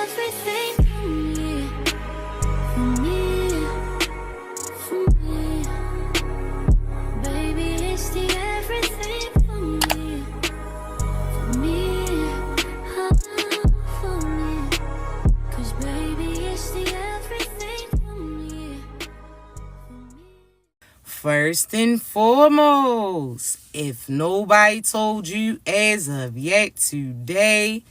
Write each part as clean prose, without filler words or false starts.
Everything for me, for me, for me. Baby, it's the everything for me, for me, for me. 'Cause baby, it's the everything for me, for me. First and foremost, if nobody told you as of yet today,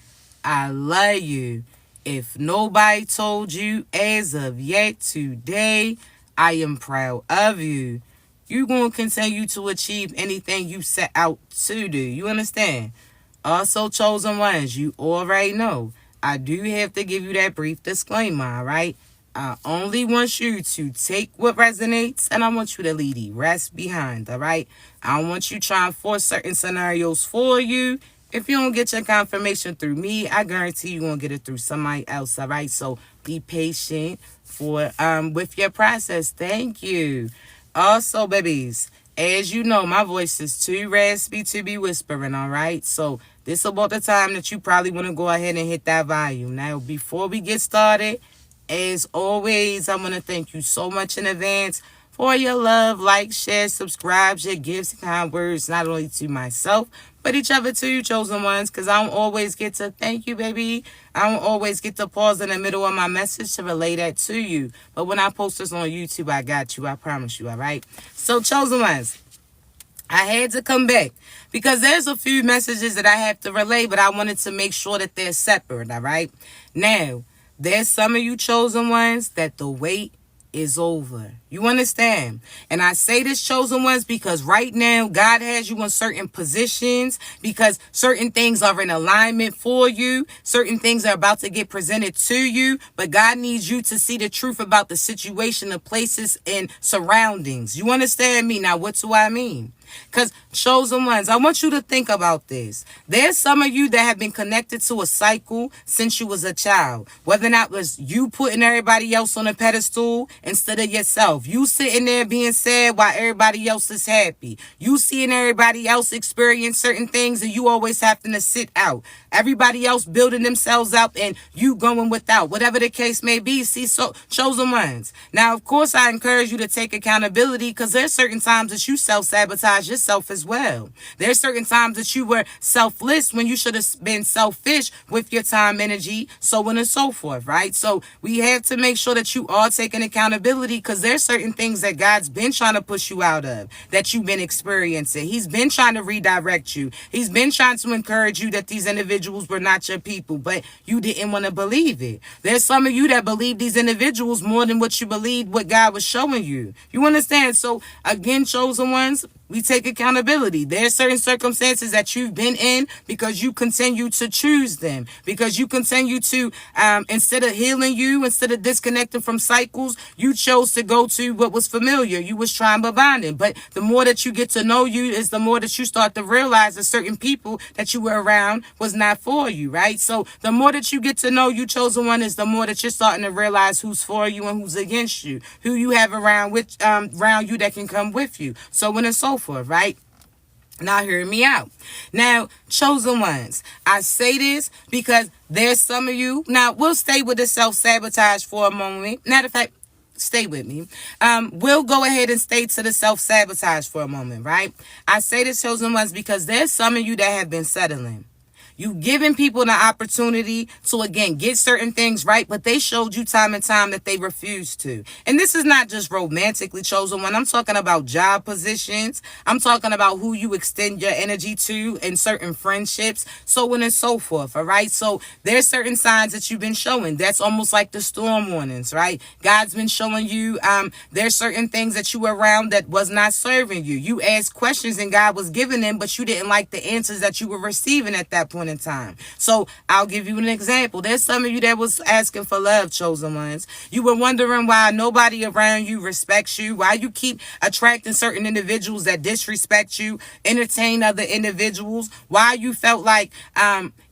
I love you. If nobody told you as of yet today, I am proud of you. You're going to continue to achieve anything you set out to do. You understand? Also, chosen ones, you already know. I do have to give you that brief disclaimer, all right? I only want you to take what resonates, and I want you to leave the rest behind, all right? I don't want you trying to force certain scenarios for you. If you don't get your confirmation through me, I guarantee you're going to get it through somebody else, all right? So be patient with your process. Thank you. Also, babies, as you know, my voice is too raspy to be whispering, all right? So this is about the time that you probably want to go ahead and hit that volume. Now, before we get started, as always, I want to thank you so much in advance for your love, like, share, subscribe, your gifts, and kind words, not only to myself, but each other too, chosen ones, because I don't always get to thank you, baby. I don't always get to pause in the middle of my message to relay that to you. But when I post this on YouTube, I got you. I promise you, all right? So, chosen ones, I had to come back because there's a few messages that I have to relay, but I wanted to make sure that they're separate, all right? Now, there's some of you chosen ones that the wait is over. You understand? And I say this, chosen ones, because right now God has you in certain positions because certain things are in alignment for you. Certain things are about to get presented to you, but God needs you to see the truth about the situation, the places and surroundings. You understand me? Now, what do I mean? Because, chosen ones, I want you to think about this. There's some of you that have been connected to a cycle since you was a child. Whether or not it was you putting everybody else on a pedestal instead of yourself. You sitting there being sad while everybody else is happy. You seeing everybody else experience certain things and you always having to sit out. Everybody else building themselves up and you going without. Whatever the case may be, see, so chosen ones. Now, of course, I encourage you to take accountability because there's certain times that you self-sabotage yourself as well. There's certain times that you were selfless when you should have been selfish with your time, energy, so on and so forth, right? So we have to make sure that you are taking accountability because there's certain things that God's been trying to push you out of that you've been experiencing. He's been trying to redirect you. He's been trying to encourage you that these individuals were not your people, but you didn't want to believe it. There's some of you that believe these individuals more than what you believed what God was showing you. You understand? So again, chosen ones, we take accountability. There's certain circumstances that you've been in because you continue to choose them. Because you continue to, instead of healing you, instead of disconnecting from cycles, you chose to go to what was familiar. You was trying to bind it. But the more that you get to know you is the more that you start to realize that certain people that you were around was not for you, right? So the more that you get to know you, chosen one, is the more that you're starting to realize who's for you and who's against you. Who you have around you that can come with you. So on and so forth, right? Now, hear me out. Now, chosen ones, I say this because there's some of you. Now, we'll stay with the self-sabotage for a moment. Matter of fact, stay with me. We'll go ahead and stay to the self-sabotage for a moment, right? I say this, chosen ones, because there's some of you that have been settling. You giving people the opportunity to, again, get certain things right, but they showed you time and time that they refused to. And this is not just romantically chosen one. I'm talking about job positions. I'm talking about who you extend your energy to in certain friendships, so on and so forth, all right? So there's certain signs that you've been showing. That's almost like the storm warnings, right? God's been showing you there's certain things that you were around that was not serving you. You asked questions and God was giving them, but you didn't like the answers that you were receiving at that point in time. So I'll give you an example. There's some of you that was asking for love, chosen ones. You were wondering why nobody around you respects you, why you keep attracting certain individuals that disrespect you, entertain other individuals, why you felt like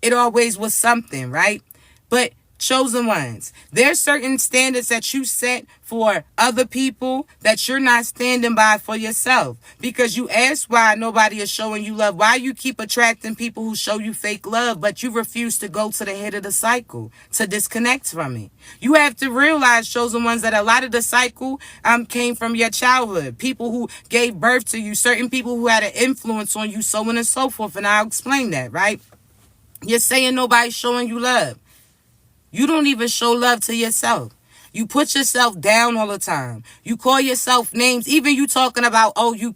it always was something, right? But Chosen ones, there's certain standards that you set for other people that you're not standing by for yourself, because you ask why nobody is showing you love, why you keep attracting people who show you fake love, but you refuse to go to the head of the cycle to disconnect from it. You have to realize, chosen ones, that a lot of the cycle came from your childhood, people who gave birth to you, certain people who had an influence on you, so on and so forth. And I'll explain that, right? You're saying nobody's showing you love. You don't even show love to yourself. You put yourself down all the time. You call yourself names. Even you talking about, oh, you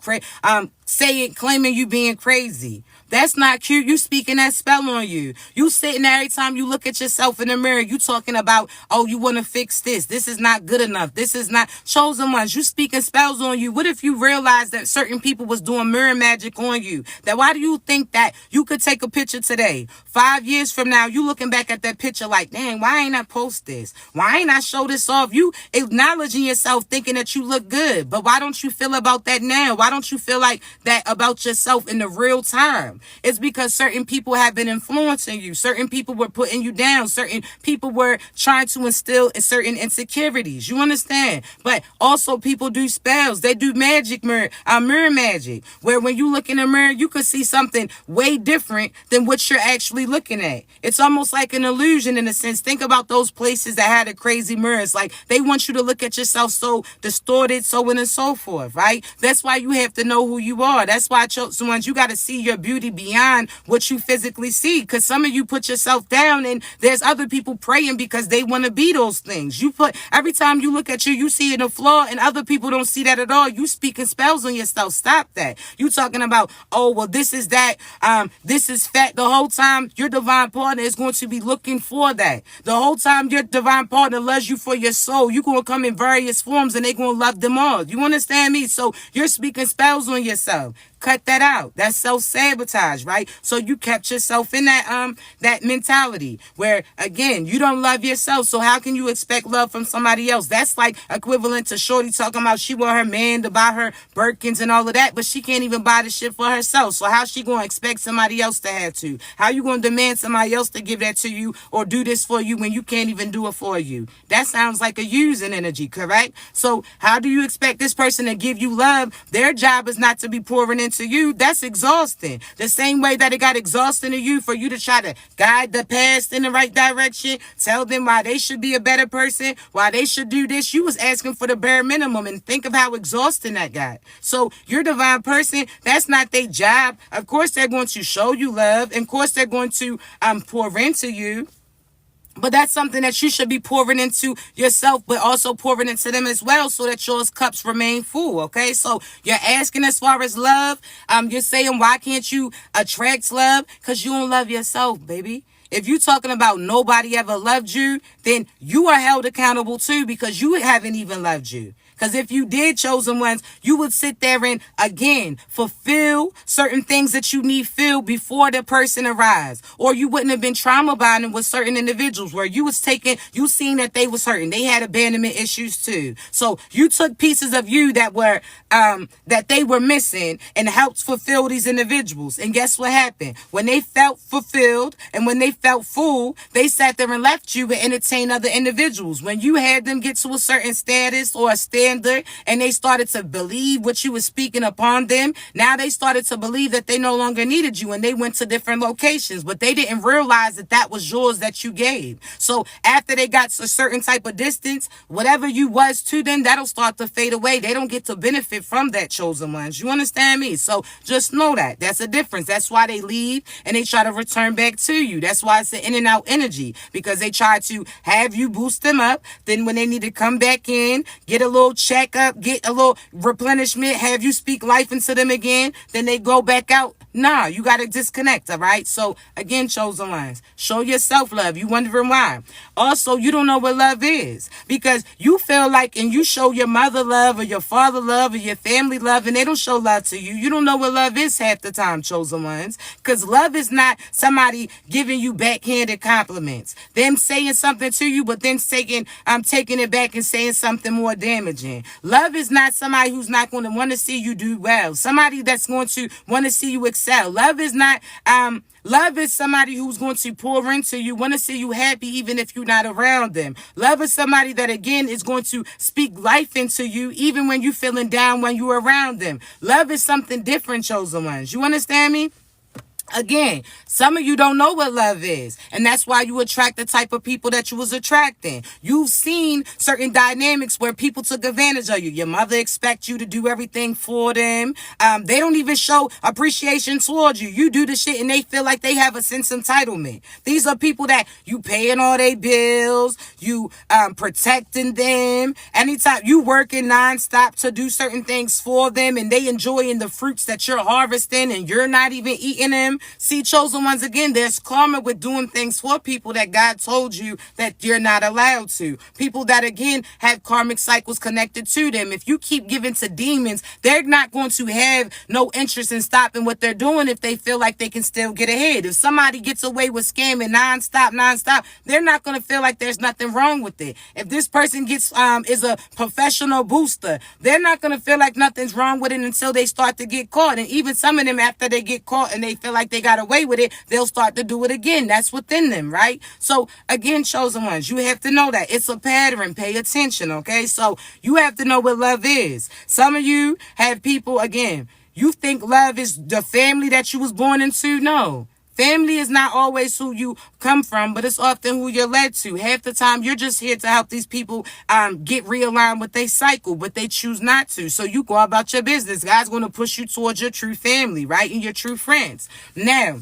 saying, claiming you being crazy. That's not cute. You speaking that spell on you. You sitting there every time you look at yourself in the mirror, you talking about, oh, you want to fix this. This is not good enough. This is not. Chosen ones, you speaking spells on you. What if you realize that certain people was doing mirror magic on you? That why do you think that you could take a picture today, 5 years from now, you looking back at that picture like, dang, why ain't I post this? Why ain't I show this off? You acknowledging yourself, thinking that you look good. But why don't you feel about that now? Why don't you feel like that about yourself in the real time? It's because certain people have been influencing you. Certain people were putting you down. Certain people were trying to instill certain insecurities. You understand? But also people do spells. They do magic, mirror magic, where when you look in the mirror, you could see something way different than what you're actually looking at. It's almost like an illusion in a sense. Think about those places that had a crazy mirror. It's like they want you to look at yourself so distorted, so on and so forth, right? That's why you have to know who you are. That's why chosen ones, you got to see your beauty beyond what you physically see, because some of you put yourself down and there's other people praying because they want to be those things. You put, every time you look at you see it a flaw, and other people don't see that at all. You speaking spells on yourself. Stop that. You talking about, oh, well, this is that, this is fat. The whole time your divine partner is going to be looking for that. The whole time your divine partner loves you for your soul. You're going to come in various forms and they're going to love them all. You understand me? So you're speaking spells on yourself. Cut that out. That's self-sabotage, right? So you kept yourself in that mentality where, again, you don't love yourself. So how can you expect love from somebody else? That's like equivalent to Shorty talking about she want her man to buy her Birkins and all of that, but she can't even buy the shit for herself. So how's she going to expect somebody else to have to? How you going to demand somebody else to give that to you or do this for you when you can't even do it for you? That sounds like a using energy, correct? So how do you expect this person to give you love? Their job is not to be pouring into you. That's exhausting. The same way that it got exhausting to you for you to try to guide the past in the right direction, tell them why they should be a better person, why they should do this. You was asking for the bare minimum, and think of how exhausting that got. So your divine person, that's not their job. Of course they're going to show you love. Of course they're going to pour into you. But that's something that you should be pouring into yourself, but also pouring into them as well, so that your cups remain full, okay? So you're asking as far as love. You're saying, why can't you attract love? Because you don't love yourself, baby. If you're talking about nobody ever loved you, then you are held accountable too, because you haven't even loved you. Because if you did, chosen ones, you would sit there and, again, fulfill certain things that you need filled before the person arrives. Or you wouldn't have been trauma bonding with certain individuals where you seen that they was hurting. They had abandonment issues too. So you took pieces of you that were, that they were missing and helped fulfill these individuals. And guess what happened? When they felt fulfilled and when they felt full, they sat there and left you to entertain other individuals. When you had them get to a certain status or a standard, and they started to believe what you were speaking upon them, now they started to believe that they no longer needed you, and they went to different locations, but they didn't realize that that was yours that you gave. So after they got a certain type of distance, whatever you was to them, that'll start to fade away. They don't get to benefit from that, chosen ones. You understand me? So just know that. That's a difference. That's why they leave and they try to return back to you. That's why it's an in and out energy, because they try to have you boost them up. Then when they need to come back in, get a little check up, get a little replenishment, have you speak life into them again, then they go back out. Nah, you got to disconnect, all right? So, again, chosen ones, show yourself love. You wondering why? Also, you don't know what love is, because you feel like, and you show your mother love or your father love or your family love, and they don't show love to you. You don't know what love is half the time, chosen ones, because love is not somebody giving you backhanded compliments, them saying something to you, but then taking it back and saying something more damaging. Love is not somebody who's not going to want to see you do well. Somebody that's going to want to see you excel. Love is somebody who's going to pour into you, want to see you happy even if you're not around them. Love is somebody that, again, is going to speak life into you even when you're feeling down when you're around them. Love is something different, chosen ones. You understand me? Again, some of you don't know what love is, and that's why you attract the type of people that you was attracting. You've seen certain dynamics where people took advantage of you. Your mother expects you to do everything for them. They don't even show appreciation towards you. You do the shit and they feel like they have a sense of entitlement. These are people that you paying all their bills, you protecting them. Anytime you working nonstop to do certain things for them, and they enjoying the fruits that you're harvesting and you're not even eating them. See, chosen ones, again, there's karma with doing things for people that God told you that you're not allowed to. People that, again, have karmic cycles connected to them. If you keep giving to demons, they're not going to have no interest in stopping what they're doing if they feel like they can still get ahead. If somebody gets away with scamming nonstop, they're not going to feel like there's nothing wrong with it. If this person is a professional booster, they're not going to feel like nothing's wrong with it until they start to get caught. And even some of them, after they get caught and they feel like they got away with it, they'll start to do it again. That's within them, right? So again, chosen ones, you have to know that it's a pattern. Pay attention, okay? So you have to know what love is. Some of you have people, again, you think love is the family that you was born into. No. Family is not always who you come from, but it's often who you're led to. Half the time, you're just here to help these people get realigned with their cycle, but they choose not to. So you go about your business. God's going to push you towards your true family, right? And your true friends. Now,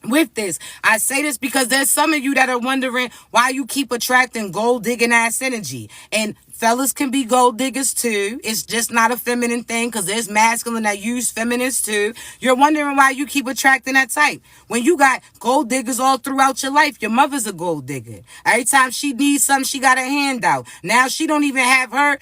with this, I say this because there's some of you that are wondering why you keep attracting gold digging ass energy. And fellas can be gold diggers too. It's just not a feminine thing, because there's masculine that use feminists too. You're wondering why you keep attracting that type. When you got gold diggers all throughout your life, your mother's a gold digger. Every time she needs something, she got a handout. Now she don't even have her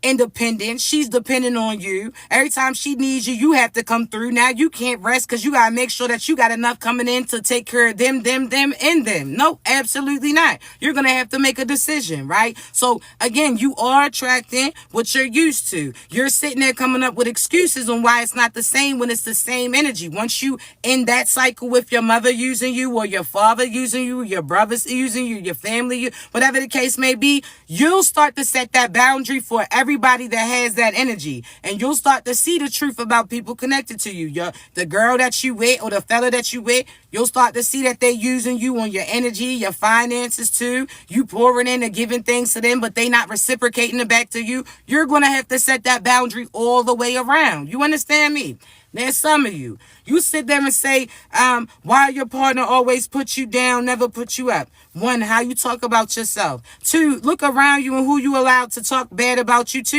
independent. She's dependent on you. Every time she needs you, you have to come through. Now you can't rest because you got to make sure that you got enough coming in to take care of them, and them. No, absolutely not. You're going to have to make a decision, right? So again, you are attracting what you're used to. You're sitting there coming up with excuses on why it's not the same when it's the same energy. Once you in that cycle with your mother using you, or your father using you, your brothers using you, your family, whatever the case may be, you'll start to set that boundary for everybody that has that energy, and you'll start to see the truth about people connected to you. The girl that you with, or the fella that you with, you'll start to see that they're using you on your energy, your finances too. You pouring in and giving things to them, but they not reciprocating it back to you. You're going to have to set that boundary all the way around. You understand me? There's some of you. You sit there and say, why your partner always puts you down, never put you up. One, how you talk about yourself. Two, look around you and who you allowed to talk bad about you. Two,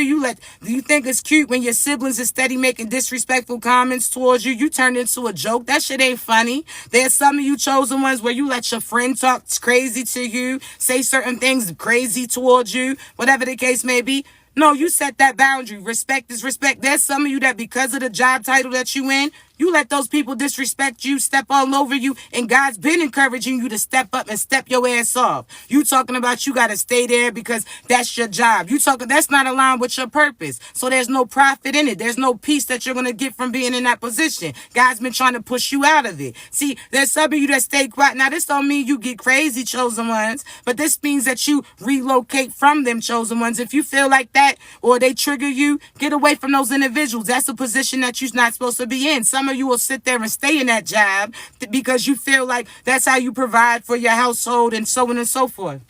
do you think it's cute when your siblings is steady making disrespectful comments towards you? You turn into a joke. That shit ain't funny. There's some of you chosen ones where you let your friend talk crazy to you, say certain things crazy towards you, whatever the case may be. No, you set that boundary. Respect is respect. There's some of you that, because of the job title that you in, you let those people disrespect you, step all over you, and God's been encouraging you to step up and step your ass off. You talking about you got to stay there because that's your job. You talking that's not aligned with your purpose. So there's no profit in it. There's no peace that you're going to get from being in that position. God's been trying to push you out of it. See, there's some of you that stay quiet. Now, this don't mean you get crazy, chosen ones, but this means that you relocate from them, chosen ones. If you feel like that, or they trigger you, get away from those individuals. That's a position that you're not supposed to be in. Some of you will sit there and stay in that job because you feel like that's how you provide for your household, and so on and so forth.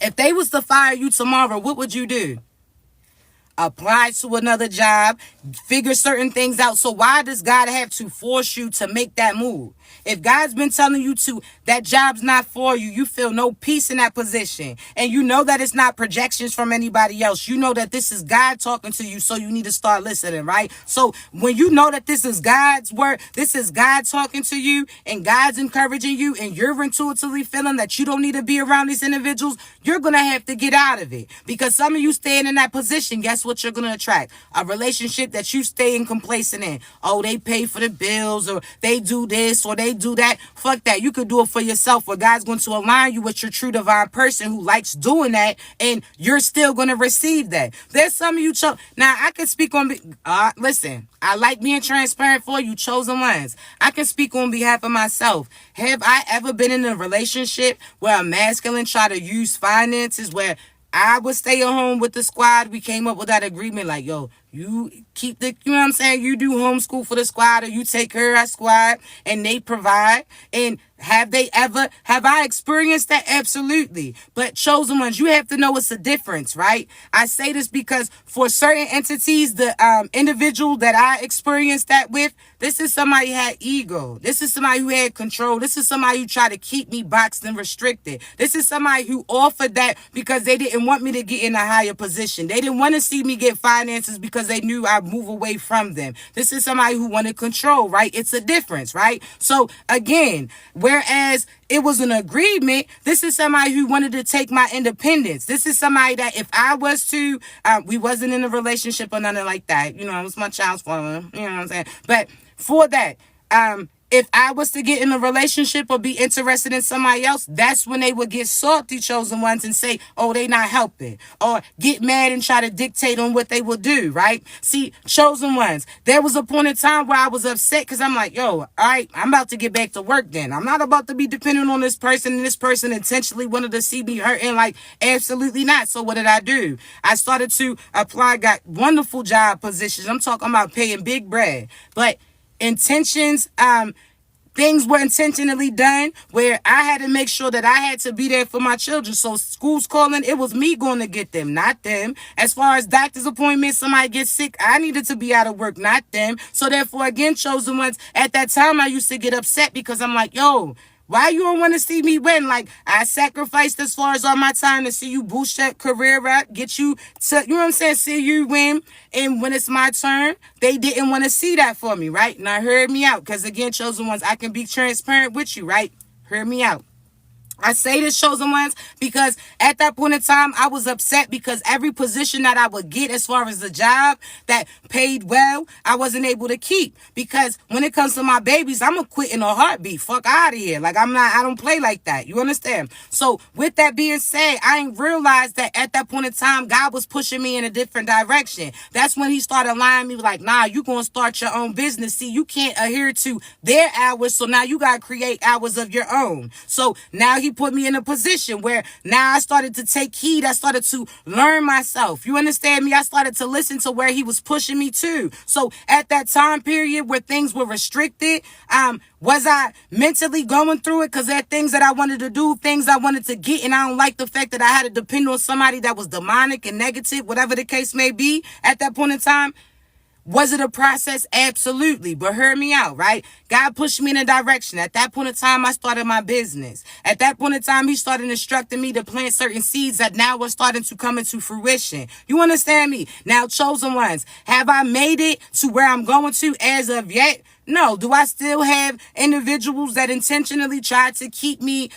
If they was to fire you tomorrow, what would you do? Apply to another job, figure certain things out. So why does God have to force you to make that move? If God's been telling you to, that job's not for you, you feel no peace in that position, and you know that it's not projections from anybody else. You know that this is God talking to you, so you need to start listening, right? So when you know that this is God's word, this is God talking to you, and God's encouraging you, and you're intuitively feeling that you don't need to be around these individuals, you're going to have to get out of it. Because some of you staying in that position, guess what you're going to attract? A relationship that you staying complacent in. Oh, they pay for the bills, or they do this, or or they do that. Fuck that. You could do it for yourself, where God's going to align you with your true divine person who likes doing that, and you're still going to receive that. There's some of you now I can speak on listen, I like being transparent for you chosen ones. I can speak on behalf of myself. Have I ever been in a relationship where a masculine tried to use finances, where I would stay at home with the squad? We came up with that agreement, like, yo, you keep the, you know what I'm saying? You do homeschool for the squad, or you take care of that squad, and they provide. And have I experienced that? Absolutely. But chosen ones, you have to know it's a difference, right? I say this because for certain entities, the individual that I experienced that with, this is somebody who had ego. This is somebody who had control. This is somebody who tried to keep me boxed and restricted. This is somebody who offered that because they didn't want me to get in a higher position. They didn't want to see me get finances because they knew I'd move away from them. This is somebody who wanted control, right? It's a difference, right? So again, whereas it was an agreement, this is somebody who wanted to take my independence. This is somebody that if I was to, we wasn't in a relationship or nothing like that. You know, it was my child's father. You know what I'm saying? But for that, if I was to get in a relationship or be interested in somebody else, that's when they would get salty, chosen ones, and say, oh, they not helping, or get mad and try to dictate on what they will do, right? See, chosen ones, there was a point in time where I was upset because I'm like, yo, all right, I'm about to get back to work then. I'm not about to be dependent on this person, and this person intentionally wanted to see me hurting. Like, absolutely not. So what did I do? I started to apply, got wonderful job positions. I'm talking about paying big bread, but intentions, things were intentionally done where I had to make sure that I had to be there for my children. So school's calling, it was me going to get them, not them. As far as doctor's appointments, somebody gets sick, I needed to be out of work, not them. So therefore, again, chosen ones, at that time, I used to get upset because I'm like, yo, why you don't want to see me win? Like, I sacrificed as far as all my time to see you boost that career up, get you to, you know what I'm saying, see you win. And when it's my turn, they didn't want to see that for me, right? Now, hear me out, because again, chosen ones, I can be transparent with you, right? Hear me out. I say this, chosen ones, because at that point in time, I was upset because every position that I would get as far as the job that paid well, I wasn't able to keep. Because when it comes to my babies, I'm going to quit in a heartbeat. Fuck out of here. Like, I don't play like that. You understand? So with that being said, I ain't realized that at that point in time, God was pushing me in a different direction. That's when he started aligning me like, nah, you going to start your own business. See, you can't adhere to their hours. So now you got to create hours of your own. So now he put me in a position where now I started to take heed. I started to learn myself. You understand me? I started to listen to where he was pushing me to. So at that time period where things were restricted, was I mentally going through it? Because there are things that I wanted to do, things I wanted to get, and I don't like the fact that I had to depend on somebody that was demonic and negative, whatever the case may be at that point in time. Was it a process? Absolutely. But hear me out, right? God pushed me in a direction. At that point in time, I started my business. At that point in time, he started instructing me to plant certain seeds that now were starting to come into fruition. You understand me? Now, chosen ones, have I made it to where I'm going to as of yet? No. Do I still have individuals that intentionally try to keep me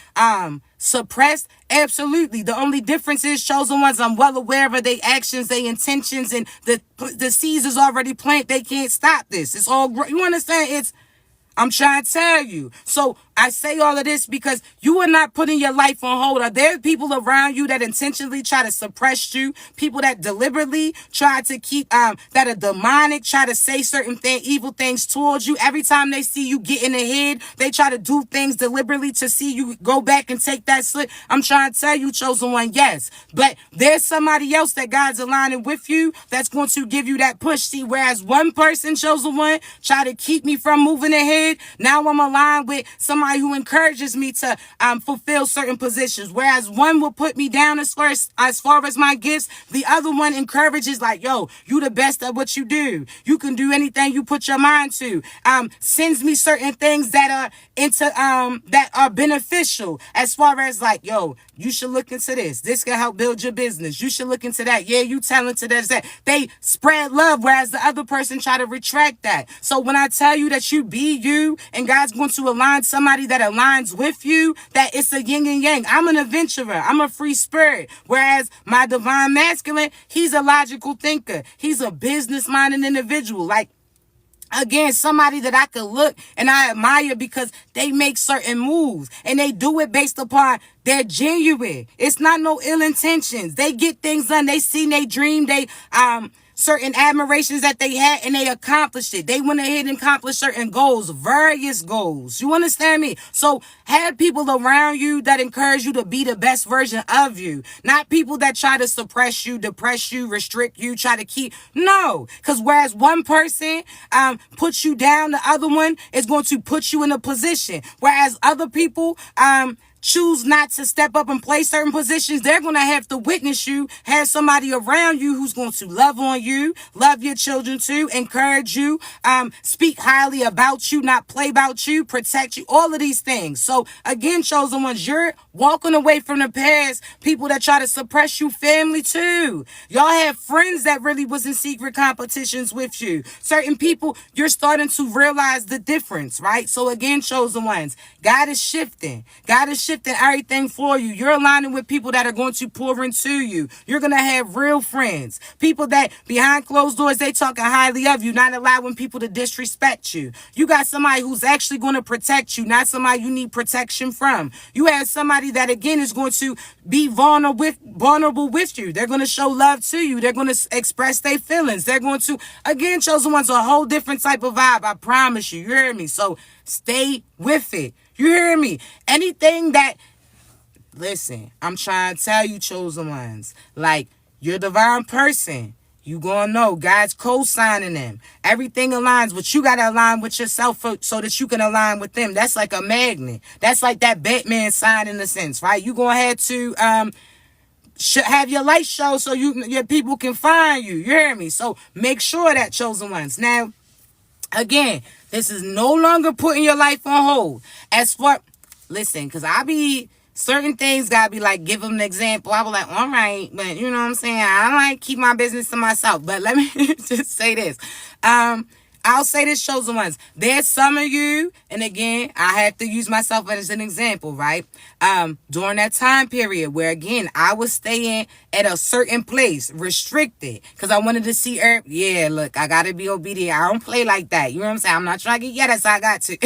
suppressed? Absolutely. The only difference is, chosen ones, I'm well aware of their actions, their intentions, and the seeds is already planted. They can't stop this. It's all, you understand? I'm trying to tell you. So I say all of this because you are not putting your life on hold. Are there people around you that intentionally try to suppress you? People that deliberately try to keep, that are demonic, try to say certain evil things towards you. Every time they see you get in ahead, they try to do things deliberately to see you go back and take that slip. I'm trying to tell you, chosen one, yes. But there's somebody else that God's aligning with you that's going to give you that push. See, whereas one person, chosen one, try to keep me from moving ahead, now I'm aligned with somebody who encourages me to fulfill certain positions. Whereas one will put me down as far as my gifts, the other one encourages like, yo, you the best at what you do. You can do anything you put your mind to. Sends me certain things that are beneficial as far as like, yo, you should look into this. This can help build your business. You should look into that. Yeah, you talented as that. They spread love, whereas the other person try to retract that. So when I tell you that you be you and God's going to align somebody that aligns with you, that it's a yin and yang. I'm an adventurer. I'm a free spirit. Whereas my divine masculine, he's a logical thinker. He's a business-minded individual. Like, Again, somebody that I could look and I admire because they make certain moves and they do it based upon they're genuine. It's not no ill intentions. They get things done. They seen they dream. They certain admirations that they had and they accomplished it. They went ahead and accomplished certain goals, various goals. You understand me? So have people around you that encourage you to be the best version of you. Not people that try to suppress you, depress you, restrict you, try to keep. No. Because whereas one person puts you down, the other one is going to put you in a position. Whereas other people choose not to step up and play certain positions, they're going to have to witness you, have somebody around you who's going to love on you, love your children too, encourage you, speak highly about you, not play about you, protect you, all of these things. So again, chosen ones, you're walking away from the past, people that try to suppress you, family too. Y'all have friends that really was in secret competitions with you. Certain people, you're starting to realize the difference, right? So again, chosen ones, God is shifting. God is shifting everything for you. You're aligning with people that are going to pour into you. You're going to have real friends. People that behind closed doors, they talking highly of you, not allowing people to disrespect you. You got somebody who's actually going to protect you, not somebody you need protection from. You have somebody that, again, is going to be vulnerable with you. They're going to show love to you. They're going to express their feelings. They're going to, again, chosen ones, a whole different type of vibe. I promise you. You hear me? So stay with it. You hear me? Anything that, listen, I'm trying to tell you, chosen ones, like, you're a divine person. You gonna know God's co-signing them. Everything aligns, but you gotta align with yourself so that you can align with them. That's like a magnet. That's like that Batman sign in a sense, right? You gonna have to have your light show so your people can find you. You hear me? So make sure that, chosen ones. Now, again, this is no longer putting your life on hold. As for, listen, because I be, certain things gotta be like, give them an example. I was like, all right, but you know what I'm saying? I like keep my business to myself. But let me just say this. I'll say this, chosen ones. There's some of you, and again, I have to use myself as an example, right? During that time period where, again, I was staying at a certain place, restricted, because I wanted to see her. Yeah, look, I got to be obedient. I don't play like that. You know what I'm saying? I'm not trying to get yet, so I got to.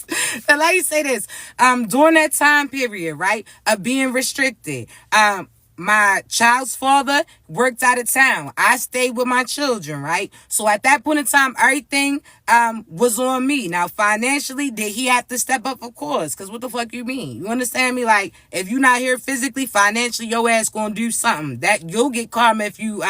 So let me say this. During that time period, right, of being restricted, my child's father worked out of town. I stayed with my children, right? So at that point in time, everything was on me. Now, financially, did he have to step up? Of course, because what the fuck you mean? You understand me? Like, if you're not here physically, financially, your ass gonna do something. That you'll get karma if you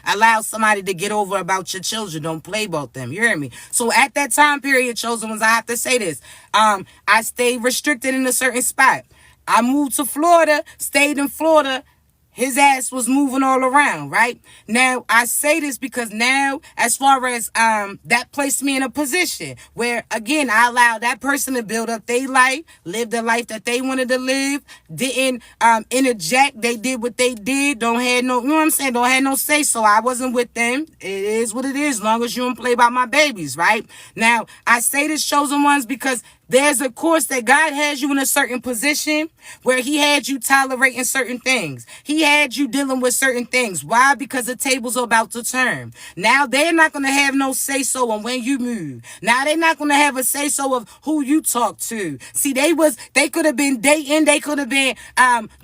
allow somebody to get over about your children. Don't play about them. You hear me? So at that time period, chosen ones, I have to say this. I stayed restricted in a certain spot. I moved to Florida, stayed in Florida. His ass was moving all around, right? Now, I say this because now, as far as that placed me in a position where, again, I allowed that person to build up their life, live the life that they wanted to live, didn't interject. They did what they did. Don't have no, you know what I'm saying? Don't have no say. So I wasn't with them. It is what it is, as long as you don't play by my babies, right? Now, I say this, chosen ones, because there's a course that God has you in a certain position where he had you tolerating certain things. He had you dealing with certain things. Why? Because the tables are about to turn. Now they're not going to have no say-so on when you move. Now they're not going to have a say-so of who you talk to. See, they could have been dating. They could have been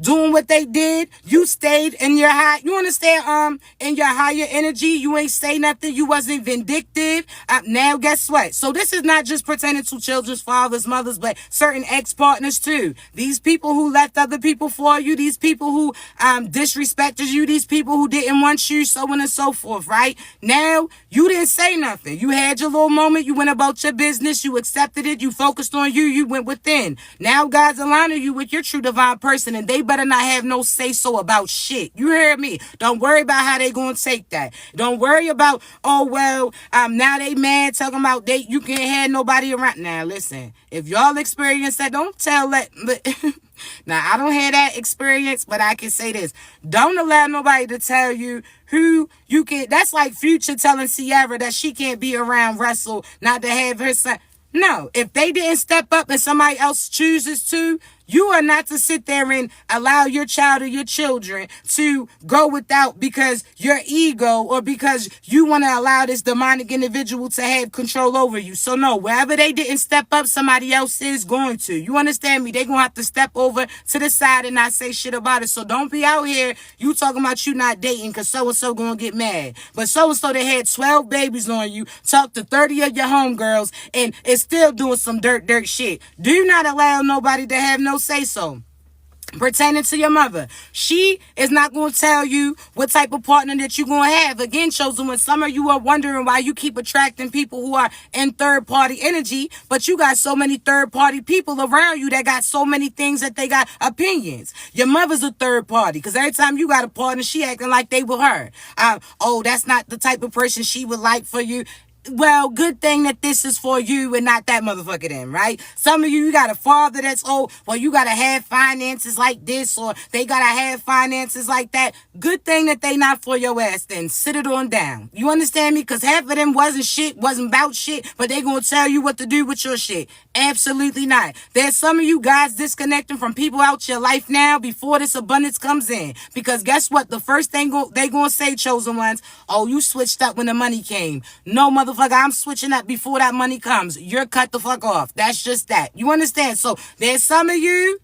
doing what they did. You stayed in your you understand, in your higher energy. You ain't say nothing. You wasn't vindictive. Now guess what? So this is not just pertaining to children's fathers, mothers, but certain ex-partners too. These people who left other people for you, these people who disrespected you, these people who didn't want you, so on and so forth, right? Now, you didn't say nothing. You had your little moment. You went about your business. You accepted it. You focused on you. You went within. Now, God's aligning you with your true divine person, and they better not have no say-so about shit. You hear me? Don't worry about how they gonna take that. Don't worry about, oh, well, now they mad talking about you can't have nobody around. Now, listen. If y'all experience that, don't tell that. Now, I don't have that experience, but I can say this. Don't allow nobody to tell you who you can. That's like Future telling Ciara that she can't be around Russell, not to have her son. No, if they didn't step up and somebody else chooses to, You are not to sit there and allow your child or your children to go without because your ego or because you want to allow this demonic individual to have control over you. So no, wherever they didn't step up, somebody else is going to. You understand me? They're going to have to step over to the side and not say shit about it. So don't be out here, you talking about you not dating because so-and-so going to get mad. But so-and-so that had 12 babies on you, talk to 30 of your homegirls, and is still doing some dirt shit. Do not allow nobody to have no say-so pertaining to your mother. She is not going to tell you what type of partner that you're going to have. Again, chosen one, some of you are wondering why you keep attracting people who are in third party energy, but you got so many third party people around you that got so many things that they got opinions. Your mother's a third party because every time you got a partner, she acting like they were her. Oh, that's not the type of person she would like for you. Well, good thing that this is for you and not that motherfucker then, right? Some of you got a father that's, oh, well, you got to have finances like this or they got to have finances like that. Good thing that they not for your ass then. Sit it on down. You understand me? Because half of them wasn't about shit, but they going to tell you what to do with your shit. Absolutely not. There's some of you guys disconnecting from people out your life now before this abundance comes in. Because guess what? The first thing they going to say, chosen ones, oh, you switched up when the money came. No, motherfucker, I'm switching up before that money comes. You're cut the fuck off. That's just that. You understand? So there's some of you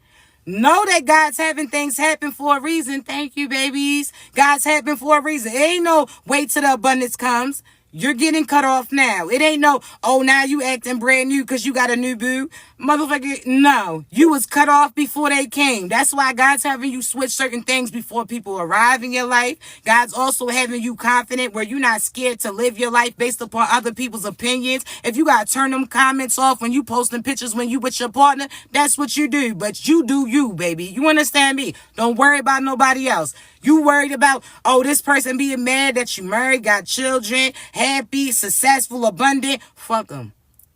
know that God's having things happen for a reason. Thank you, babies. God's happening for a reason. It ain't no wait till the abundance comes. You're getting cut off now. It ain't no, oh, now you acting brand new because you got a new boo. Motherfucker, no. You was cut off before they came. That's why God's having you switch certain things before people arrive in your life. God's also having you confident where you're not scared to live your life based upon other people's opinions. If you got to turn them comments off when you posting pictures when you with your partner, that's what you do. But you do you, baby. You understand me? Don't worry about nobody else. You worried about, oh, this person being mad that you married, got children, happy, successful, abundant. Fuck them.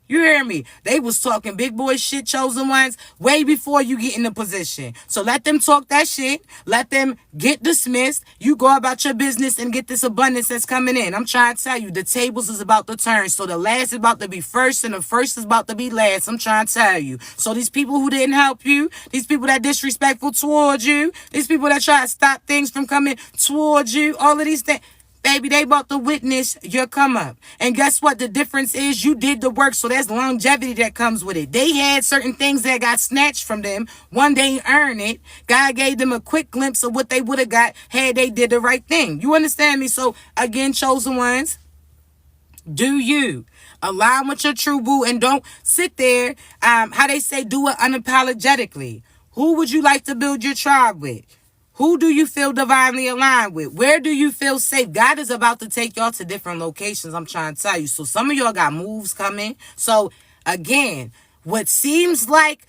You hear me? They was talking big boy shit, chosen ones, way before you get in the position. So let them talk that shit. Let them get dismissed. You go about your business and get this abundance that's coming in. I'm trying to tell you, the tables is about to turn. So the last is about to be first and the first is about to be last. I'm trying to tell you. So these people who didn't help you, these people that disrespectful towards you, these people that try to stop things from coming towards you, all of these things. Baby, they about to witness your come up. And guess what? The difference is you did the work, so there's longevity that comes with it. They had certain things that got snatched from them. One, they earned it. God gave them a quick glimpse of what they would have got had they did the right thing. You understand me? So, again, chosen ones, do you align with your true boo and don't sit there, how they say, do it unapologetically. Who would you like to build your tribe with? Who do you feel divinely aligned with? Where do you feel safe? God is about to take y'all to different locations, I'm trying to tell you. So some of y'all got moves coming. So again, what seems like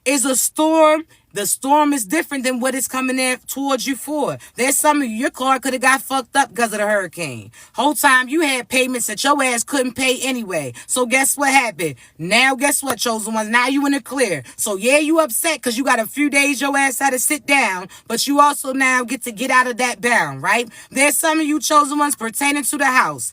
is a storm, the storm is different than what is coming in towards you for. There's some of you, your car could have got fucked up because of the hurricane. Whole time you had payments that your ass couldn't pay anyway. So guess what happened? Now guess what, chosen ones? Now you in the clear. So yeah, you upset because you got a few days your ass had to sit down, but you also now get to get out of that bound, right? There's some of you chosen ones pertaining to the house.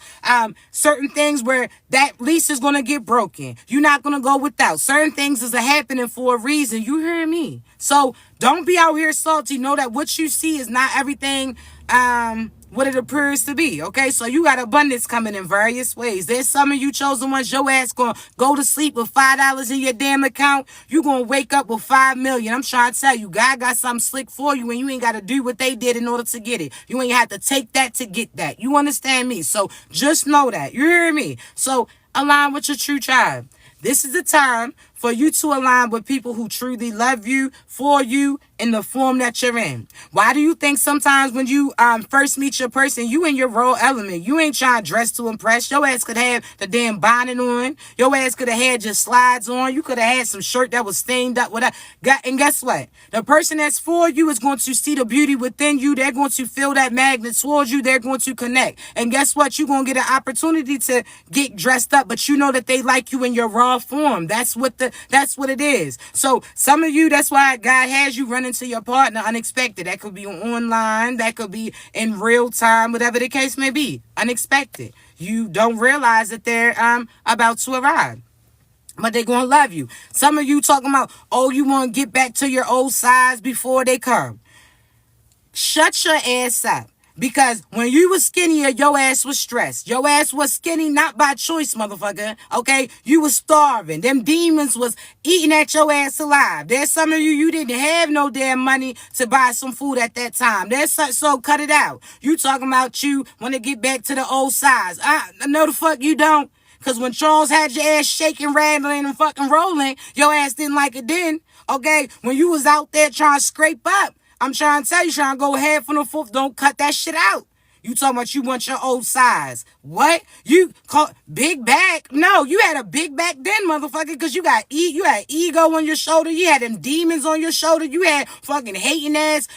Certain things where that lease is going to get broken. You're not going to go without. Certain things is happening for a reason. You hear me? So don't be out here salty. Know that what you see is not everything what it appears to be. Okay, so you got abundance coming in various ways. There's some of you chosen ones, your ass gonna go to sleep with $5 in your damn account. You gonna wake up with $5 million. I'm trying to tell you, God got something slick for you and you ain't gotta do what they did in order to get it. You ain't have to take that to get that. You understand me? So just know that. You hear me? So align with your true tribe. This is the time for you to align with people who truly love you, for you, in the form that you're in. Why do you think sometimes when you first meet your person, you in your raw element? You ain't trying to dress to impress. Your ass could have the damn bonnet on. Your ass could have had your slides on. You could have had some shirt that was stained up with that. And guess what? The person that's for you is going to see the beauty within you. They're going to feel that magnet towards you. They're going to connect. And guess what? You're going to get an opportunity to get dressed up, but you know that they like you in your raw form. That's what it is. So some of you, that's why God has you running to your partner unexpected. That could be online, that could be in real time, whatever the case may be. Unexpected. You don't realize that they're about to arrive. But they gonna love you. Some of you talking about, oh, you want to get back to your old size before they come. Shut your ass up. Because when you was skinnier, your ass was stressed. Your ass was skinny not by choice, motherfucker. Okay? You was starving. Them demons was eating at your ass alive. There's some of you didn't have no damn money to buy some food at that time. So cut it out. You talking about you want to get back to the old size. No the fuck you don't. Because when Charles had your ass shaking, rattling, and fucking rolling, your ass didn't like it then. Okay? When you was out there trying to scrape up, I'm trying to tell you, trying to go half on the fourth. Don't cut that shit out. You talking about you want your old size. What? You call big back? No, you had a big back then, motherfucker, because you had ego on your shoulder. You had them demons on your shoulder. You had fucking hating ass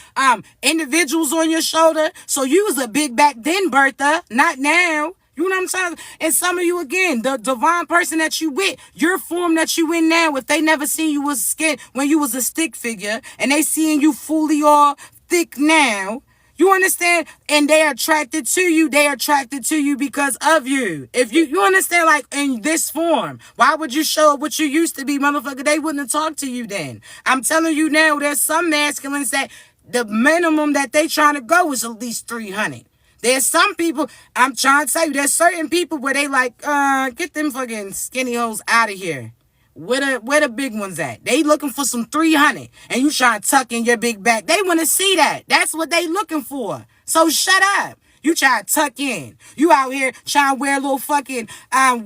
individuals on your shoulder. So you was a big back then, Bertha. Not now. You know what I'm saying? And some of you, again, the divine person that you with, your form that you in now, if they never seen you was skin when you was a stick figure, and they seeing you fully all thick now, you understand? And they are attracted to you. They are attracted to you because of you. If you understand, like, in this form, why would you show up what you used to be, motherfucker? They wouldn't have talked to you then. I'm telling you now, there's some masculines that the minimum that they trying to go is at least 300. There's some people, I'm trying to tell you, there's certain people where they like, get them fucking skinny hoes out of here. Where the big ones at? They looking for some 300, and you trying to tuck in your big back. They want to see that. That's what they looking for. So shut up. You try to tuck in. You out here trying to wear little fucking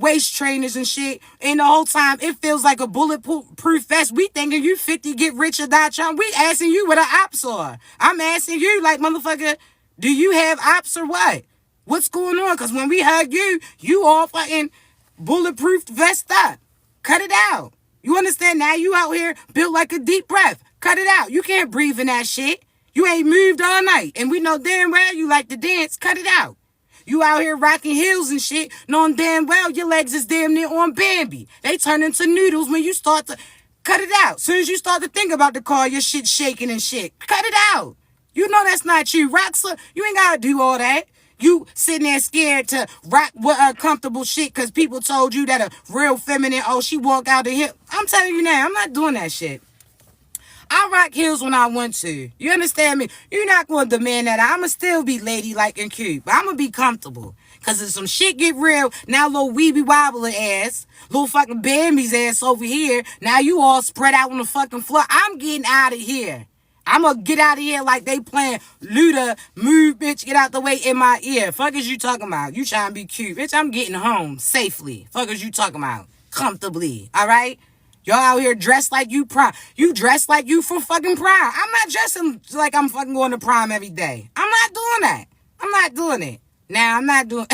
waist trainers and shit. And the whole time, it feels like a bulletproof vest. We thinking you 50, get rich or die trying. We asking you what the ops are. I'm asking you, like, motherfucker, do you have ops or what? What's going on? Because when we hug you, you all fucking bulletproof vest up. Cut it out. You understand? Now you out here built like a deep breath. Cut it out. You can't breathe in that shit. You ain't moved all night. And we know damn well you like to dance. Cut it out. You out here rocking heels and shit, knowing damn well your legs is damn near on Bambi. They turn into noodles when you start to... Cut it out. Soon as you start to think about the car, your shit shaking and shit. Cut it out. You know that's not you. Roxa, you ain't gotta do all that. You sitting there scared to rock with comfortable shit because people told you that a real feminine, oh, she walk out the hip. I'm telling you now, I'm not doing that shit. I rock heels when I want to. You understand me? You're not going to demand that. I'ma still be ladylike and cute, but I'ma be comfortable. Because if some shit get real, now little weeby wobbler ass, little fucking Bambi's ass over here, now you all spread out on the fucking floor. I'm getting out of here. I'm gonna get out of here like they playing Luda, move, bitch, get out the way in my ear. Fuck is you talking about? You trying to be cute. Bitch, I'm getting home safely. Fuck is you talking about? Comfortably, all right? Y'all out here dressed like you prom. You dressed like you for fucking prom. I'm not dressing like I'm fucking going to prom every day. I'm not doing that. I'm not doing it. Now, I'm not doing...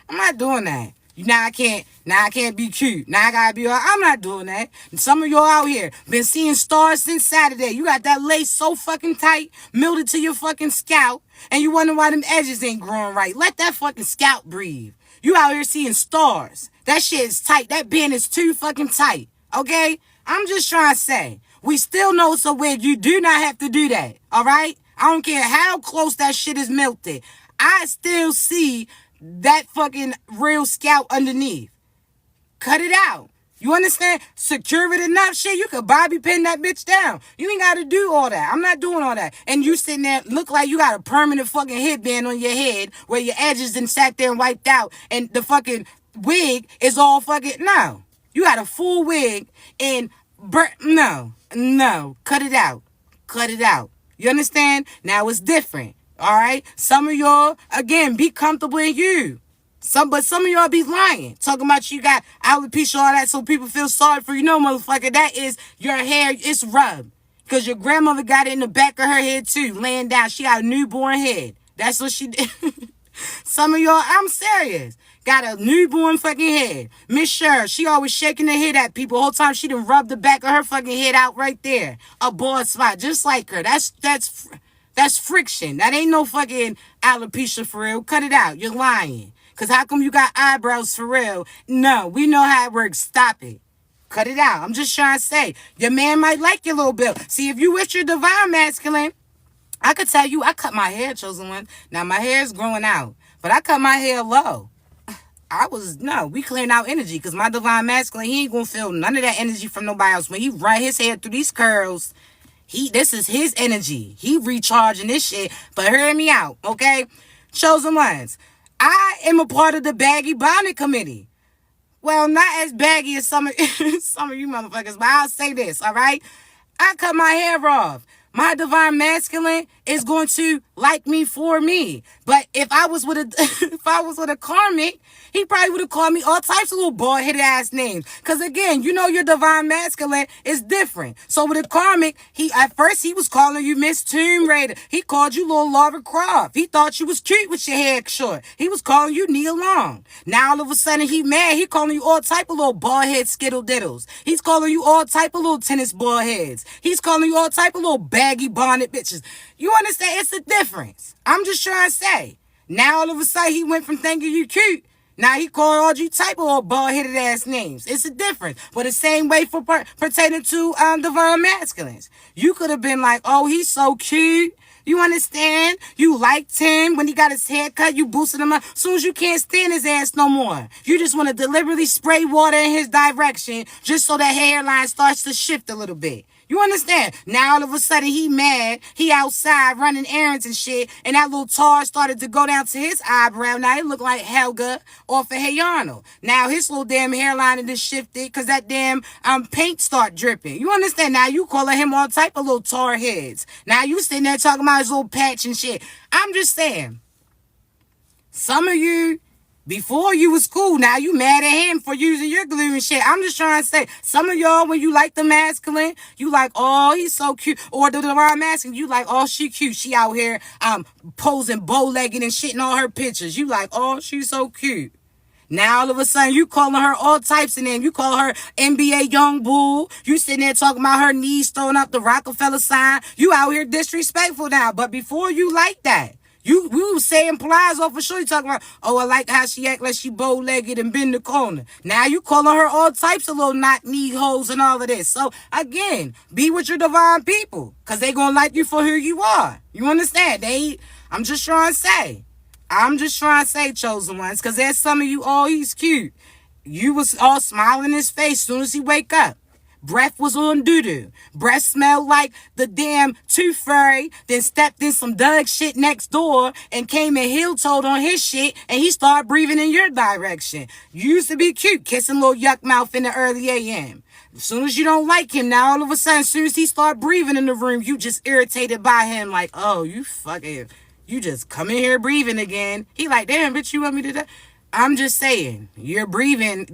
I'm not doing that. Now I can't be cute. Now I gotta be all, I'm not doing that. And some of y'all out here been seeing stars since Saturday. You got that lace so fucking tight, melted to your fucking scalp, and you wonder why them edges ain't growing right. Let that fucking scalp breathe. You out here seeing stars. That shit is tight. That band is too fucking tight. Okay? I'm just trying to say, we still know it's a wig. You do not have to do that. All right? I don't care how close that shit is melted. I still see that fucking real scalp underneath. Cut it out. You understand? Secure it enough, shit. You could bobby pin that bitch down. You ain't got to do all that. I'm not doing all that. And you sitting there, look like you got a permanent fucking headband on your head where your edges done sat there and wiped out and the fucking wig is all fucking... No. You got a full wig and... No. Cut it out. Cut it out. You understand? Now it's different. All right? Some of y'all, again, be comfortable in you. But some of y'all be lying. Talking about you got alopecia, all that, so people feel sorry for you. No, motherfucker, that is your hair. It's rubbed. Because your grandmother got it in the back of her head, too. Laying down. She got a newborn head. That's what she did. Some of y'all, I'm serious. Got a newborn fucking head. Miss Sher, she always shaking her head at people. The whole time she done rubbed the back of her fucking head out right there. A bald spot, just like her. That's friction. That ain't no fucking alopecia for real. Cut it out. You're lying. Because how come you got eyebrows for real? No, we know how it works. Stop it. Cut it out. I'm just trying to say. Your man might like your little bill. See, if you with your divine masculine, I could tell you I cut my hair, chosen one. Now, my hair is growing out. But I cut my hair low. we clearing out energy because my divine masculine, he ain't gonna feel none of that energy from nobody else. When he run his head through these curls, this is his energy. He recharging this shit. But hear me out, okay? Chosen ones. I am a part of the Baggy Bonnet Committee. Well, not as baggy as some of you motherfuckers, but I'll say this, all right? I cut my hair off. My divine masculine is going to like me for me. But if I was with a karmic, he probably would have called me all types of little bald-headed ass names. Because again, you know your divine masculine is different. So with a karmic, at first he was calling you Miss Tomb Raider. He called you little Lara Croft. He thought you was cute with your hair short. He was calling you Nia Long. Now all of a sudden he mad. He calling you all type of little bald-head skittle diddles. He's calling you all type of little tennis ball heads. He's calling you all type of little baggy bonnet bitches. You understand? It's a difference. I'm just trying to say. Now all of a sudden he went from thinking you cute. Now he called all you type of little bald-headed ass names. It's a difference. But the same way for pertaining to divine masculines. You could have been like, oh, he's so cute. You understand? You liked him when he got his hair cut. You boosted him up. As soon as you can't stand his ass no more. You just want to deliberately spray water in his direction just so that hairline starts to shift a little bit. You understand? Now all of a sudden he mad. He outside running errands and shit. And that little tar started to go down to his eyebrow. Now he look like Helga off of Hey Arnold. Now his little damn hairline is just shifted because that damn paint start dripping. You understand? Now you calling him all type of little tar heads. Now you sitting there talking about his little patch and shit. I'm just saying. Some of you, before you was cool, now you mad at him for using your glue and shit. I'm just trying to say, some of y'all, when you like the masculine, you like, oh, he's so cute. Or the divine masculine, you like, oh, she cute. She out here posing bow-legged and shit in all her pictures. You like, oh, she's so cute. Now all of a sudden you calling her all types of names. You call her NBA Young Bull. You sitting there talking about her knees throwing up the Rockefeller sign. You out here disrespectful now. But before you like that. You was saying plies off for sure. You talking about, oh, I like how she act like she bow-legged and bend the corner. Now you calling her all types of little knock-knee hoes and all of this. So, again, be with your divine people. Because they going to like you for who you are. You understand? I'm just trying to say, chosen ones. Because there's some of you, oh, he's cute. You was all smiling in his face as soon as he wake up. Breath was on doo-doo. Breath smelled like the damn tooth fairy. Then stepped in some Doug shit next door and came and heel-toed on his shit. And he started breathing in your direction. You used to be cute, kissing little yuck mouth in the early a.m. As soon as you don't like him, now all of a sudden, as soon as he start breathing in the room, you just irritated by him. Like, oh, you fucking, you just come in here breathing again. He like, damn, bitch, you want me to die? I'm just saying, you're breathing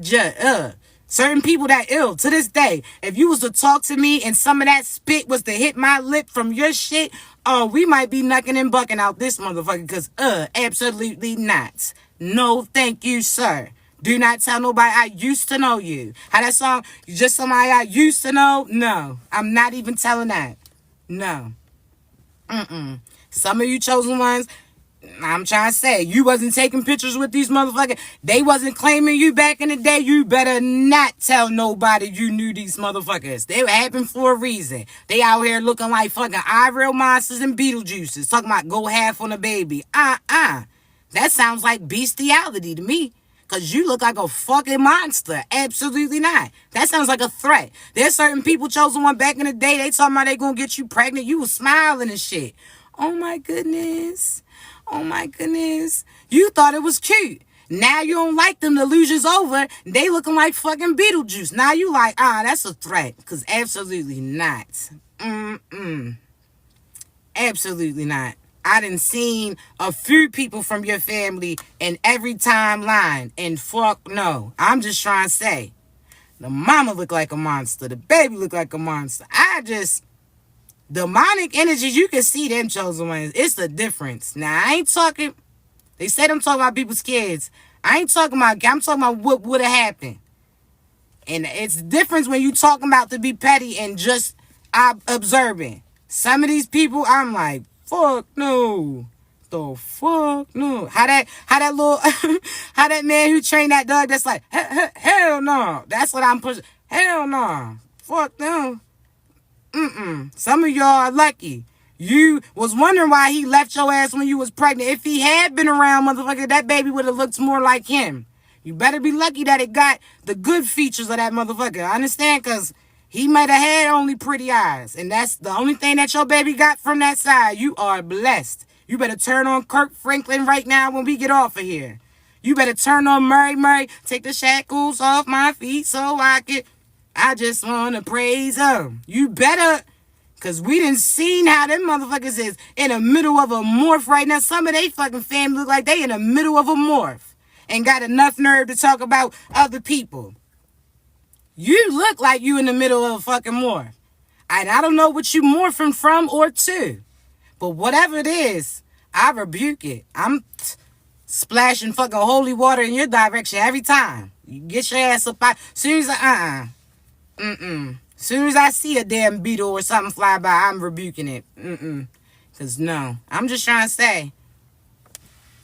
certain people that ill to this day. If you was to talk to me and some of that spit was to hit my lip from your shit, oh, we might be knucking and bucking out this motherfucker. Because, absolutely not. No, thank you, sir. Do not tell nobody I used to know you. How that song, you just somebody I used to know? No, I'm not even telling that. No. Some of you chosen ones, I'm trying to say, you wasn't taking pictures with these motherfuckers. They wasn't claiming you back in the day. You better not tell nobody you knew these motherfuckers. They happened for a reason. They out here looking like fucking Iriel monsters and Beetlejuices. Talking about go half on a baby. That sounds like bestiality to me. Because you look like a fucking monster. Absolutely not. That sounds like a threat. There's certain people chosen one back in the day. They talking about they gonna get you pregnant. You was smiling and shit. Oh my goodness. Oh my goodness. You thought it was cute. Now you don't like them. The illusion's over. They looking like fucking Beetlejuice. Now you like, that's a threat. Because absolutely not. Absolutely not. I done seen a few people from your family in every timeline. And fuck no. I'm just trying to say. The mama look like a monster. The baby look like a monster. Demonic energies, you can see them chosen ones. It's the difference. Now, I ain't talking, they said I'm talking about people's kids. I ain't talking about, I'm talking about what would have happened. And it's the difference when you talking about to be petty and just observing. Some of these people, I'm like, fuck no. The fuck no. How that little, how that man who trained that dog that's like, hell no. That's what I'm pushing. Hell no. Fuck no. Some of y'all are lucky. You was wondering why he left your ass when you was pregnant. If he had been around, motherfucker, that baby would have looked more like him. You better be lucky that it got the good features of that motherfucker. I understand, because he might have had only pretty eyes. And that's the only thing that your baby got from that side. You are blessed. You better turn on Kirk Franklin right now when we get off of here. You better turn on Murray. Take the shackles off my feet so I just want to praise him. You better, because we done seen how them motherfuckers is in the middle of a morph right now. Some of they fucking family look like they in the middle of a morph and got enough nerve to talk about other people. You look like you in the middle of a fucking morph. And I don't know what you morphing from or to. But whatever it is, I rebuke it. I'm splashing fucking holy water in your direction every time. You get your ass up out. Soon as Soon as I see a damn beetle or something fly by, I'm rebuking it. Because no. I'm just trying to say,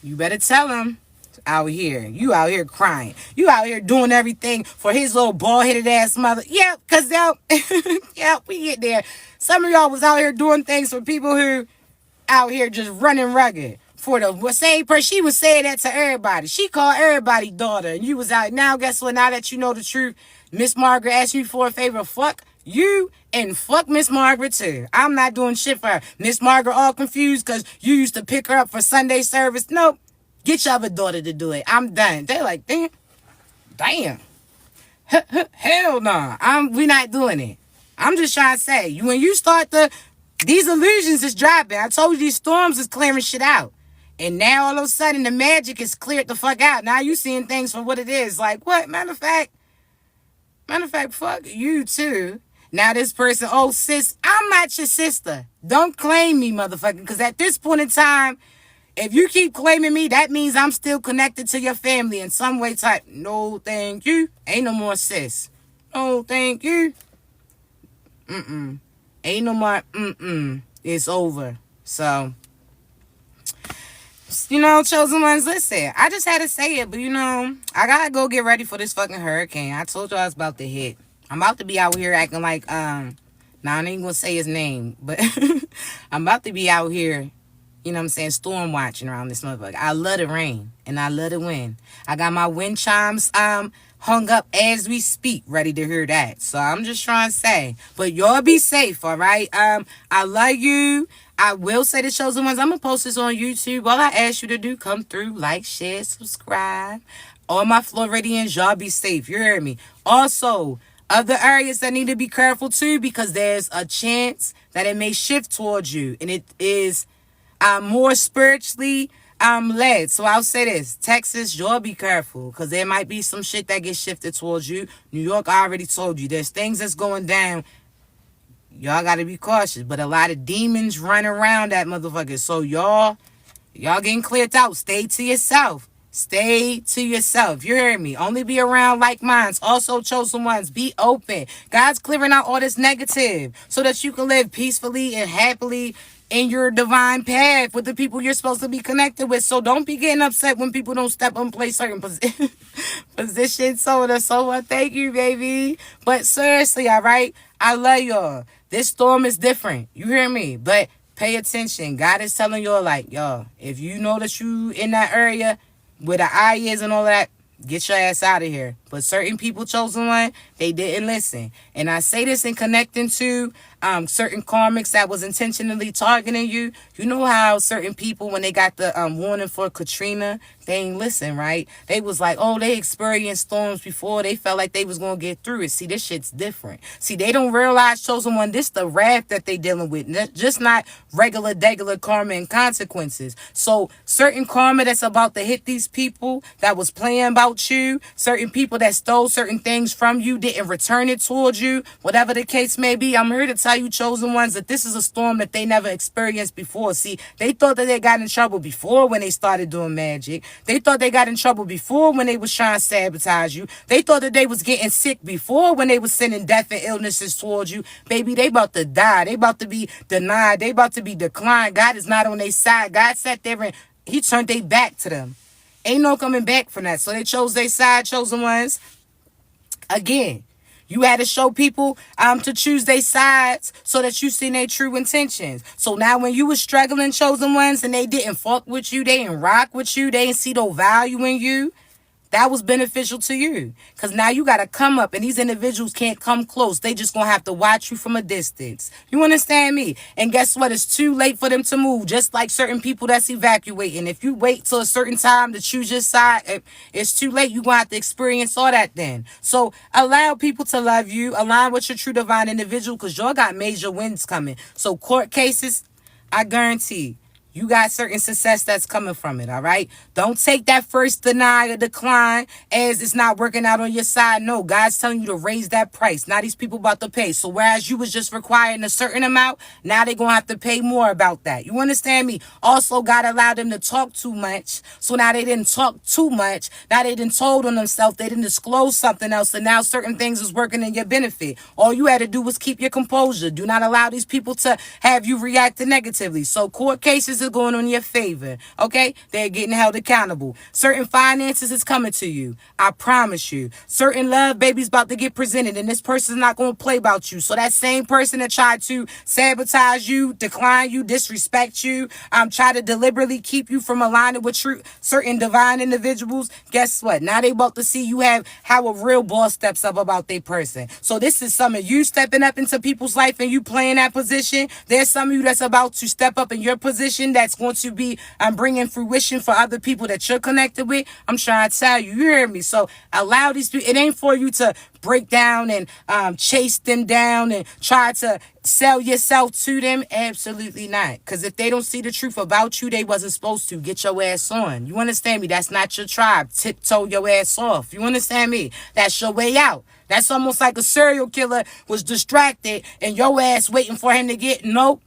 you better tell him out here. You out here crying. You out here doing everything for his little bald-headed ass mother. Yeah, because yeah, we get there. Some of y'all was out here doing things for people who out here just running rugged. For the same person, she was saying that to everybody. She called everybody daughter. And you was out. Now, guess what? Now that you know the truth, Miss Margaret asked you for a favor. Fuck you and fuck Miss Margaret too. I'm not doing shit for her. Miss Margaret all confused because you used to pick her up for Sunday service. Nope. Get your other daughter to do it. I'm done. They're like, damn. Hell no. We not doing it. I'm just trying to say, when you start these illusions is dropping. I told you these storms is clearing shit out. And now all of a sudden the magic is cleared the fuck out. Now you seeing things for what it is. Like what? Matter of fact, fuck you too. Now this person, oh sis, I'm not your sister. Don't claim me, motherfucker. Because at this point in time, if you keep claiming me, that means I'm still connected to your family in some way type. No, thank you. Ain't no more sis. No, thank you. Ain't no more. It's over. So, chosen ones, listen. I just had to say it, but I gotta go get ready for this fucking hurricane. I told you I was about to hit. I'm about to be out here acting like, now I ain't gonna say his name, but I'm about to be out here, storm watching around this motherfucker. I love the rain and I love the wind. I got my wind chimes hung up as we speak, ready to hear that. So I'm just trying to say, but y'all be safe, all right? I love you. I will say the chosen ones. I'm gonna post this on YouTube. All I ask you to do, come through, like, share, subscribe. All my Floridians, y'all be safe. You hear me? Also, other areas that need to be careful too, because there's a chance that it may shift towards you, and it is more spiritually led. So I'll say this: Texas, y'all be careful, because there might be some shit that gets shifted towards you. New York, I already told you, there's things that's going down. Y'all got to be cautious, but a lot of demons run around that motherfucker. So y'all getting cleared out. Stay to yourself. Stay to yourself. You hear me? Only be around like minds. Also, chosen ones, be open. God's clearing out all this negative so that you can live peacefully and happily in your divine path with the people you're supposed to be connected with. So don't be getting upset when people don't step up and play certain positions. So thank you, baby. But seriously, all right? I love y'all. This storm is different. You hear me? But pay attention. God is telling y'all, like, y'all, if you know that you in that area where the eye is and all that, get your ass out of here. But certain people, chosen one, they didn't listen. And I say this in connecting to certain karmics that was intentionally targeting you. You know how certain people, when they got the warning for Katrina, they ain't listen, right? They was like, oh, they experienced storms before. They felt like they was going to get through it. See, this shit's different. See, they don't realize, chosen one, this the wrath that they dealing with. Just not regular karma and consequences. So certain karma that's about to hit these people that was playing about you, certain people that stole certain things from you, didn't return it towards you, whatever the case may be, I'm here to tell you, chosen ones, that this is a storm that they never experienced before. See, they thought that they got in trouble before when they started doing magic. They thought they got in trouble before when they was trying to sabotage you. They thought that they was getting sick before when they was sending death and illnesses towards you. Baby, they about to die. They about to be denied. They about to be declined. God is not on their side. God sat there and he turned their back to them. Ain't no coming back from that. So they chose their side, chosen ones. Again, you had to show people to choose their sides so that you see their true intentions. So now when you was struggling, chosen ones, and they didn't fuck with you, they didn't rock with you, they didn't see no value in you, that was beneficial to you. Because now you got to come up, and these individuals can't come close. They just going to have to watch you from a distance. You understand me? And guess what? It's too late for them to move, just like certain people that's evacuating. If you wait till a certain time to choose your side, it's too late. You're going to have to experience all that then. So allow people to love you. Align with your true divine individual, because y'all got major wins coming. So court cases, I guarantee you got certain success that's coming from it, all right? Don't take that first deny or decline as it's not working out on your side. No, God's telling you to raise that price. Now these people about to pay. So whereas you was just requiring a certain amount, now they're going to have to pay more about that. You understand me? Also, God allowed them to talk too much. So now they didn't talk too much. Now they didn't told on themselves. They didn't disclose something else. And now certain things is working in your benefit. All you had to do was keep your composure. Do not allow these people to have you react negatively. So court cases are going on in your favor. Okay? They're getting held accountable. Certain finances is coming to you. I promise you. Certain love babies about to get presented, and this person's not going to play about you. So that same person that tried to sabotage you, decline you, disrespect you, try to deliberately keep you from aligning with certain divine individuals, guess what? Now they about to see you have how a real boss steps up about their person. So this is some of you stepping up into people's life and you playing that position. There's some of you that's about to step up in your position that's going to be bringing fruition for other people that you're connected with. I'm trying to tell you, you hear me? So allow these people. It ain't for you to break down and chase them down and try to sell yourself to them. Absolutely not. Because if they don't see the truth about you, they wasn't supposed to. Get your ass on. You understand me? That's not your tribe. Tiptoe your ass off. You understand me? That's your way out. That's almost like a serial killer was distracted and your ass waiting for him to get. Nope.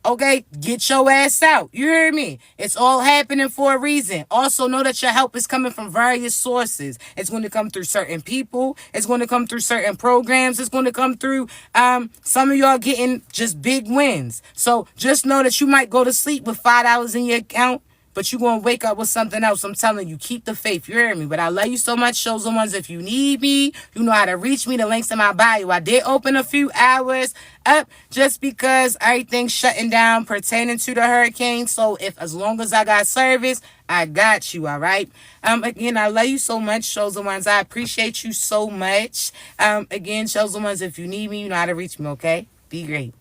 Okay, get your ass out. You hear me? It's all happening for a reason. Also, know that your help is coming from various sources. It's going to come through certain people. It's going to come through certain programs. It's going to come through some of y'all getting just big wins. So just know that you might go to sleep with $5 in your account, but you're going to wake up with something else. I'm telling you, keep the faith. You hear me? But I love you so much, chosen ones. If you need me, you know how to reach me. The link's in my bio. I did open a few hours up just because everything's shutting down pertaining to the hurricane. So as long as I got service, I got you, all right? Again, I love you so much, chosen ones. I appreciate you so much. Again, chosen ones, if you need me, you know how to reach me, okay? Be great.